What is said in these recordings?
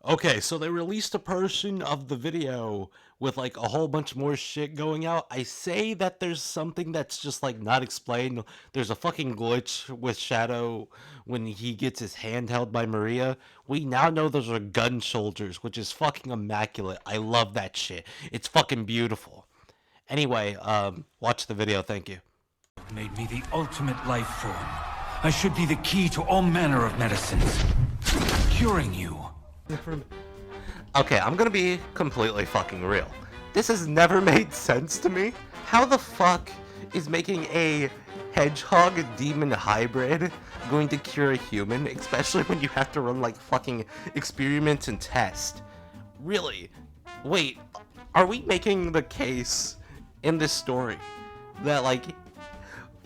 Okay, so they released a portion of the video with like a whole bunch more shit going out. I say that there's something that's just like not explained. There's a fucking glitch with Shadow when he gets his hand held by Maria. We now know those are gun shoulders, which is fucking immaculate. I love that shit. It's fucking beautiful. Anyway, watch the video. Thank you. Made me the ultimate life form. I should be the key to all manner of medicines, curing you. Okay, I'm gonna be completely fucking real. This has never made sense to me. How the fuck is making a hedgehog demon hybrid going to cure a human, especially when you have to run like fucking experiments and tests? Really? Wait, are we making the case in this story that like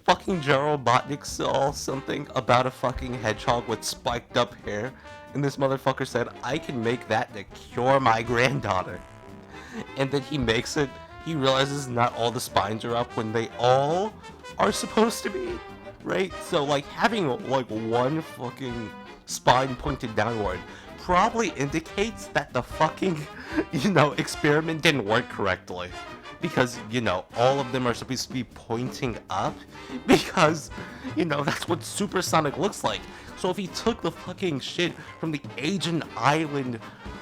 fucking Gerald Botnick saw something about a fucking hedgehog with spiked up hair, and this motherfucker said, I can make that to cure my granddaughter. And then he makes it, he realizes not all the spines are up when they all are supposed to be, right? So like having like one fucking spine pointed downward probably indicates that the fucking, experiment didn't work correctly. Because, all of them are supposed to be pointing up. Because, that's what supersonic looks like. So if he took the fucking shit from the Asian Island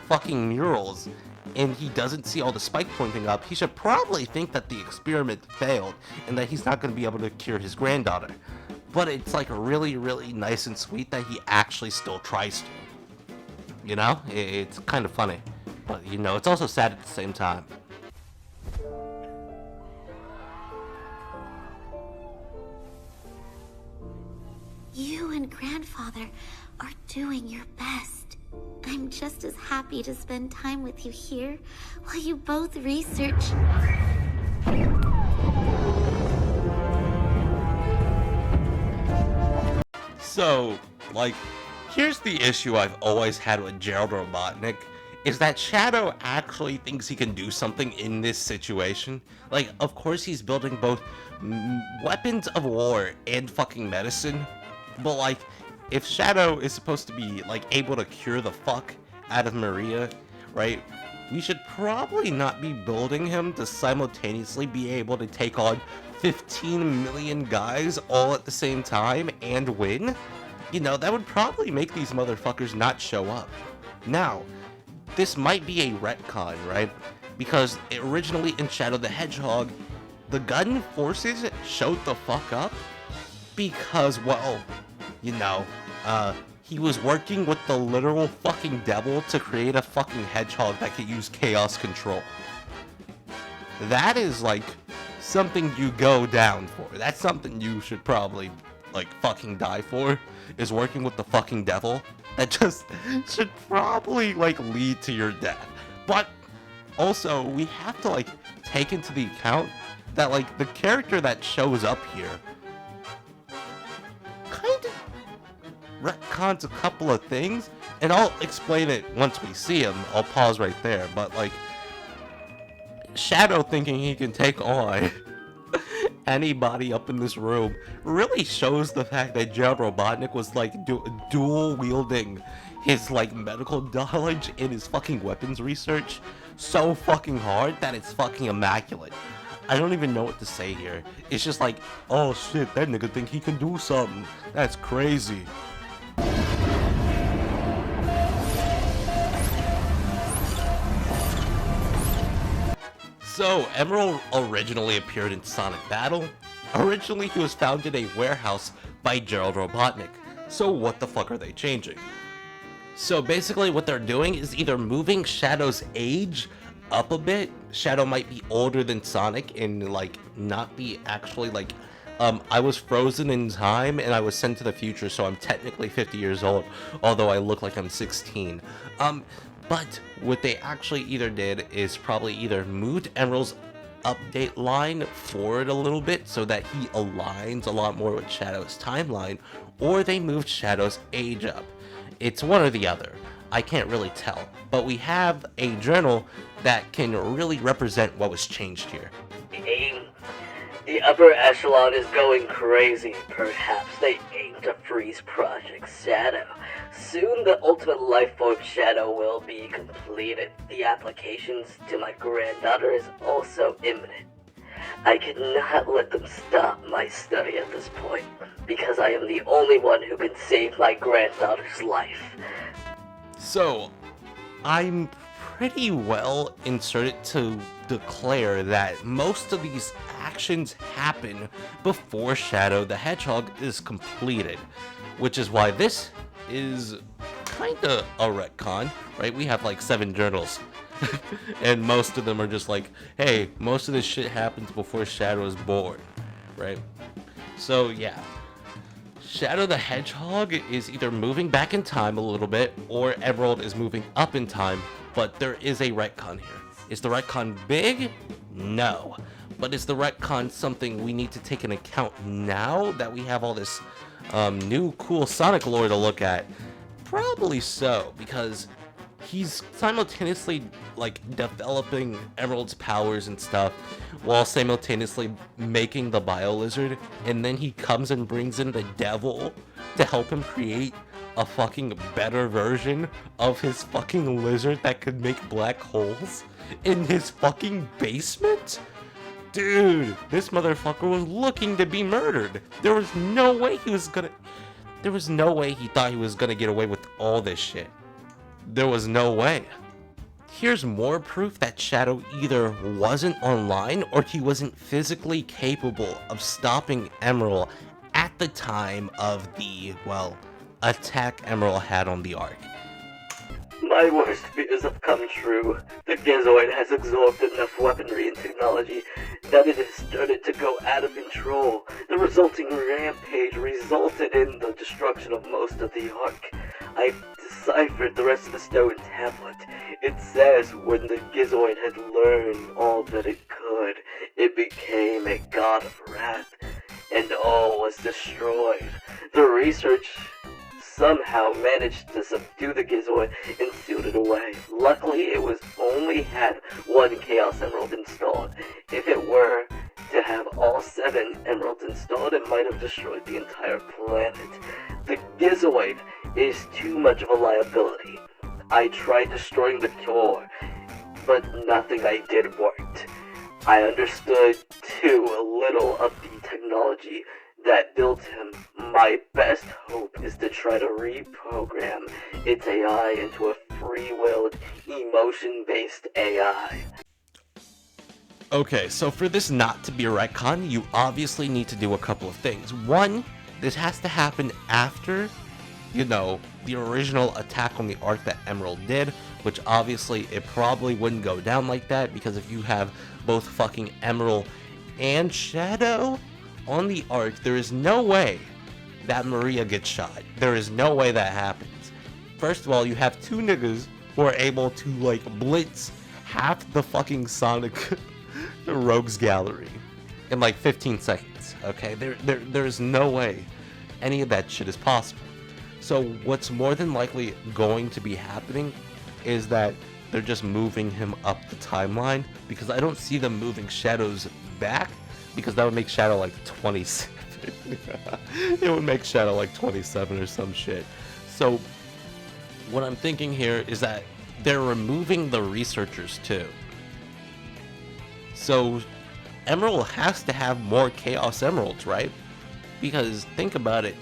fucking murals and he doesn't see all the spike pointing up, he should probably think that the experiment failed and that he's not going to be able to cure his granddaughter. But it's like really, really nice and sweet that he actually still tries to. It's kind of funny. But, it's also sad at the same time. You and Grandfather are doing your best. I'm just as happy to spend time with you here while you both research. So, like, here's the issue I've always had with Gerald Robotnik, is that Shadow actually thinks he can do something in this situation. Like, of course he's building both weapons of war and fucking medicine, but like, if Shadow is supposed to be like able to cure the fuck out of Maria, right, we should probably not be building him to simultaneously be able to take on 15 million guys all at the same time and win. That would probably make these motherfuckers not show up. Now, this might be a retcon, right? Because originally in Shadow the Hedgehog, the gun forces showed the fuck up because, well, he was working with the literal fucking devil to create a fucking hedgehog that could use chaos control. That is like something you go down for. That's something you should probably like fucking die for, is working with the fucking devil. That just should probably like lead to your death. But also we have to like take into the account that like the character that shows up here kind of retcons a couple of things, and I'll explain it once we see him. I'll pause right there. But like, Shadow thinking he can take on anybody up in this room really shows the fact that Gerald Robotnik was like dual wielding his like medical knowledge and his fucking weapons research so fucking hard that it's fucking immaculate. I don't even know what to say here. It's just like, oh shit, that nigga think he can do something. That's crazy. So, Emerald originally appeared in Sonic Battle. Originally, he was found in a warehouse by Gerald Robotnik. So what the fuck are they changing? So basically what they're doing is either moving Shadow's age up a bit. Shadow might be older than Sonic and like not be actually like, I was frozen in time and I was sent to the future, so I'm technically 50 years old, although I look like I'm 16. But what they actually either did is probably either moved Emerald's update line forward a little bit so that he aligns a lot more with Shadow's timeline, or they moved Shadow's age up. It's one or the other. I can't really tell. But we have a journal that can really represent what was changed here. The upper echelon is going crazy. Perhaps they aim to freeze Project Shadow Soon the ultimate life form shadow will be completed. The applications to my granddaughter is also imminent. I cannot let them stop my study at this point, because I am the only one who can save my granddaughter's life. So, I'm pretty well inserted to declare that most of these actions happen before Shadow the Hedgehog is completed, which is why this is kinda a retcon, right? We have like 7 journals, and most of them are just like, hey, most of this shit happens before Shadow is born, right? So yeah, Shadow the Hedgehog is either moving back in time a little bit, or Emerald is moving up in time, but there is a retcon here. Is the retcon big? No. But is the retcon something we need to take into account now that we have all this new cool Sonic lore to look at? Probably so, because he's simultaneously like developing Emerald's powers and stuff while simultaneously making the Bio Lizard, and then he comes and brings in the devil to help him create a fucking better version of his fucking lizard that could make black holes in his fucking basement? Dude, this motherfucker was looking to be murdered. There was no way he thought he was gonna get away with all this shit. There was no way. Here's more proof that Shadow either wasn't online or he wasn't physically capable of stopping Emerald at the time of the, well, attack Emerald had on the Ark. My worst fears have come true. The Gizoid has absorbed enough weaponry and technology that it has started to go out of control. The resulting rampage resulted in the destruction of most of the Ark. I've deciphered the rest of the stone tablet. It says when the Gizoid had learned all that it could, it became a god of wrath, and all was destroyed. The research somehow managed to subdue the Gizoid and sealed it away. Luckily, it was only had 1 Chaos Emerald installed. If it were to have all 7 emeralds installed, it might have destroyed the entire planet. The Gizoid is too much of a liability. I tried destroying the core, but nothing I did worked. I understood too little of the technology that built him. My best hope is to try to reprogram its AI into a free-willed, emotion-based AI. Okay, so for this not to be a retcon, you obviously need to do a couple of things. One, this has to happen after, you know, the original attack on the Ark that Emerald did, which obviously it probably wouldn't go down like that, because if you have both fucking Emerald and Shadow on the Ark, there is no way that Maria gets shot. There is no way that happens. First of all, you have 2 niggas who are able to, like, blitz half the fucking Sonic Rogues Gallery in, like, 15 seconds, okay? There's no way any of that shit is possible. So what's more than likely going to be happening is that they're just moving him up the timeline, because I don't see them moving Shadow's back, because that would make Shadow like 27. It would make Shadow like 27 or some shit. So what I'm thinking here is that they're removing the researchers too. So Emerald has to have more Chaos Emeralds, right? Because think about it,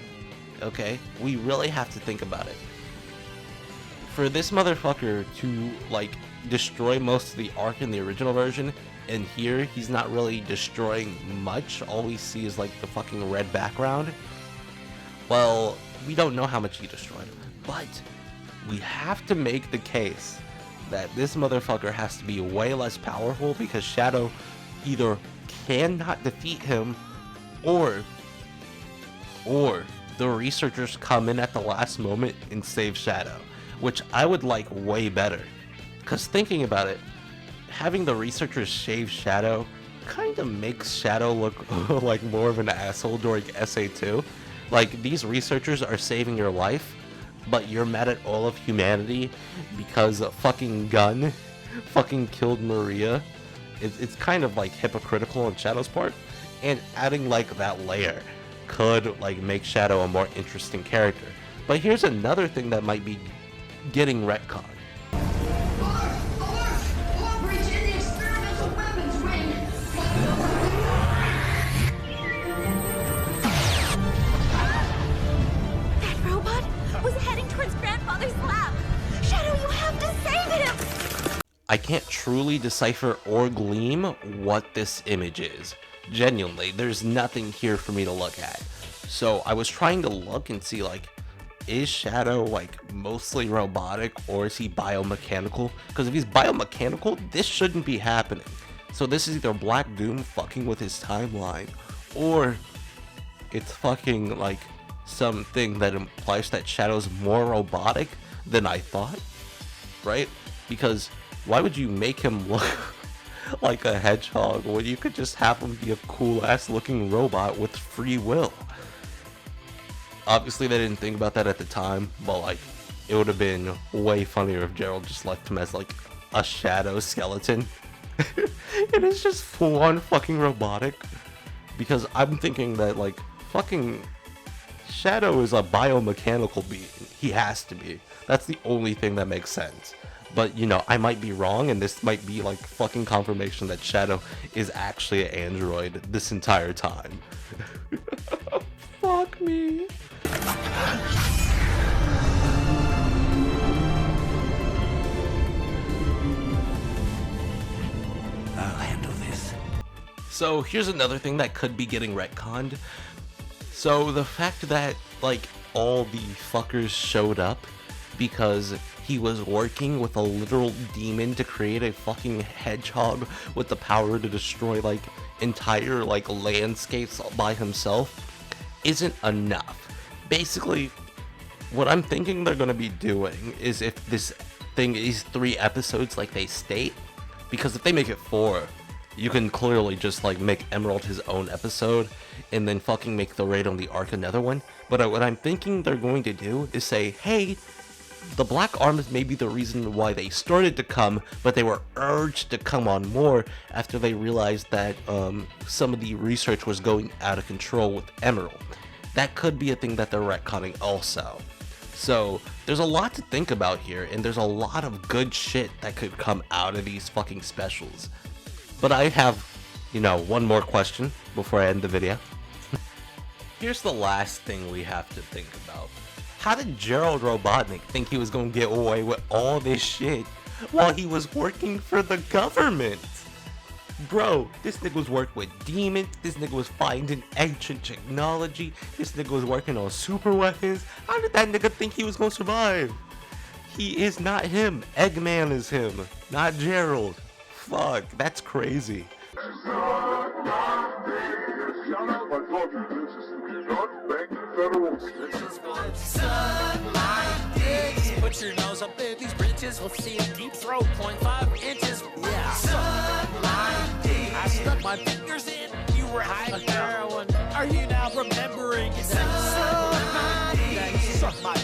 okay? We really have to think about it. For this motherfucker to, like, destroy most of the Ark in the original version, and here he's not really destroying much, all we see is like the fucking red background. Well, we don't know how much he destroyed, but we have to make the case that this motherfucker has to be way less powerful, because Shadow either cannot defeat him, or the researchers come in at the last moment and save Shadow, which I would like way better. Because thinking about it, having the researchers save Shadow kind of makes Shadow look like more of an asshole during SA2. Like, these researchers are saving your life, but you're mad at all of humanity because a fucking gun fucking killed Maria. It's kind of like hypocritical on Shadow's part, and adding like that layer could like make Shadow a more interesting character. But here's another thing that might be getting retconned. That robot was heading towards Grandfather's lab. Shadow, you have to save him! I can't truly decipher or glean what this image is. Genuinely, there's nothing here for me to look at. So I was trying to look and see, like, is Shadow like mostly robotic or is he biomechanical? Because if he's biomechanical, this shouldn't be happening. So this is either Black Doom fucking with his timeline, or it's fucking like something that implies that Shadow's more robotic than I thought, right? Because why would you make him look like a hedgehog when you could just have him be a cool ass looking robot with free will? Obviously they didn't think about that at the time, but like it would have been way funnier if Gerald just left him as like a shadow skeleton. It is just full on fucking robotic, because I'm thinking that like fucking Shadow is a biomechanical being. He has to be. That's the only thing that makes sense. But you know, I might be wrong, and this might be like fucking confirmation that Shadow is actually an android this entire time. Fuck me. I'll handle this. So here's another thing that could be getting retconned. So the fact that like all the fuckers showed up because he was working with a literal demon to create a fucking hedgehog with the power to destroy like entire like landscapes by himself isn't enough. Basically, what I'm thinking they're gonna be doing is, if this thing is 3 episodes like they state, because if they make it 4, you can clearly just like make Emerald his own episode and then fucking make the raid on the Ark another one. But what I'm thinking they're going to do is say, hey, the Black Arms may be the reason why they started to come, but they were urged to come on more after they realized that some of the research was going out of control with Emerald. That could be a thing that they're retconning also. So there's a lot to think about here, and there's a lot of good shit that could come out of these fucking specials. But I have, you know, one more question before I end the video. Here's the last thing we have to think about. How did Gerald Robotnik think he was gonna get away with all this shit while he was working for the government? Bro, this nigga was working with demons, this nigga was finding ancient technology, this nigga was working on super weapons. How did that nigga think he was gonna survive? He is not him. Eggman is him, not Gerald. Fuck, that's crazy. Put your nose up in these bridges, we'll see a deep throat, 0.5 inches. Yeah. Suck my dick. I stuck my fingers in, you were high on heroin. Are you now remembering? Suck my dick. Suck my